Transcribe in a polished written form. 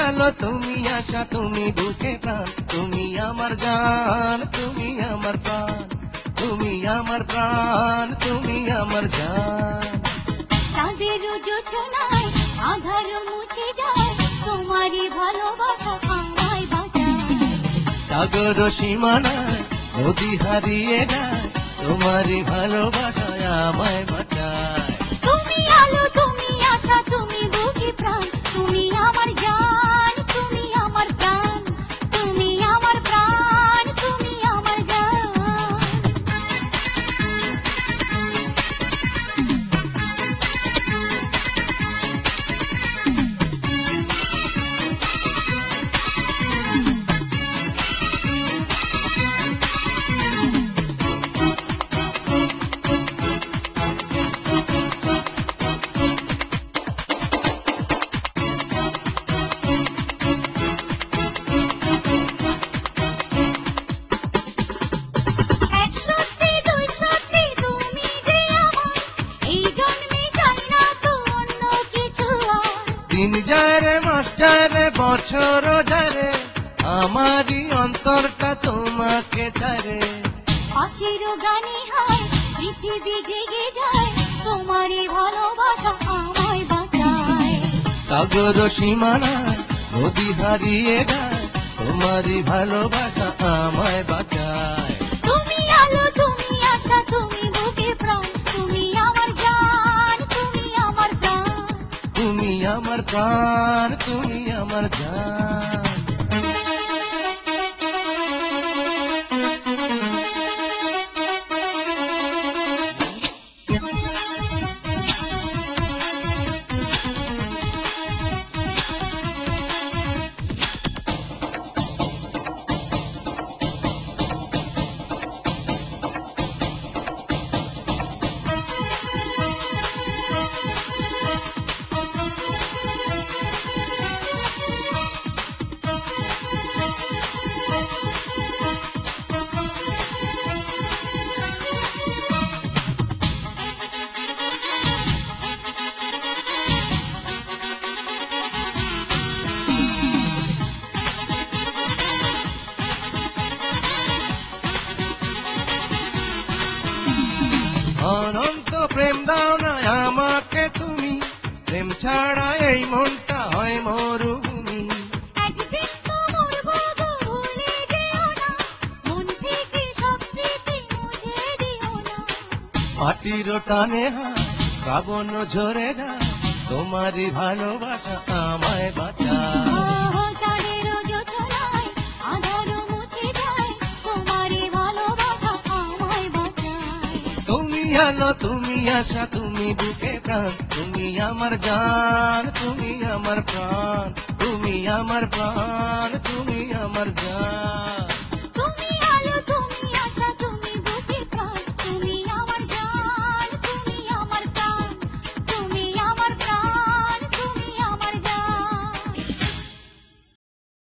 আলো তুমি আশা তুমি বুকে প্রাণ, তুমি আমার জান তুমি আমার প্রাণ, তুমি আমার প্রাণ তুমি আমার জান। চাঁদের যোচনায় আধার মুছে যায়, তোমারই ভালোবাসা আমায় বাঁচায়। সাগর সীমানায় নদী হারিয়ে যায়, তোমারই ভালোবাসায় আমায় বাঁচায়। তুমি আলো তুমি আশা তুমি বুকে প্রাণ, তুমি আমার জান তুমি আমার প্রাণ, তুমি আমার প্রাণ তুমি আমার জান। এক সত্যি দুই সত্যি তুমি যে আমার, এই জন্মে চাই না তো অন্য কিছু আর। দিন যায় রে মাস যায় রে বছর যায় রে, আমারই অন্তরটা তোমাকে ছাড়ে। পাখিরও গানে হয় পৃথিবী জেগে যায়, তোমারই ভালোবাসা আমায় বাঁচায়। সাগর সীমানায় নদী হারিয়ে যায়, তোমারই ভালোবাসা আমায় বাঁচায়। তুমি আলো তুমি আশা তুমি বুকে প্রাণ, তুমি আমার জান তুমি আমার প্রাণ। তুমি আমার প্রাণ তুমি আমার জান। অনন্ত প্রেম দাও না আমাকে তুমি, প্রেম ছাড়া এই মনটা হয় মরুভূমি। একদিন তো মরবো গো ভুলে যেও না, মন থেকে সব স্মৃতি মুছে দিও না। মাটির টানে হায় শ্রাবণ ঝরে যায়, তোমারই ভালোবাসা আমায় বাঁচায়। চাঁদের যোচনায় আধার মুছে যায়, তোমারই ভালোবাসা আমায় বাঁচায়। তুমি আলো তুমি আশা তুমি বুকে প্রাণ, তুমি আমার জান তুমি আমার প্রাণ, তুমি আমার প্রাণ তুমি আমার জান।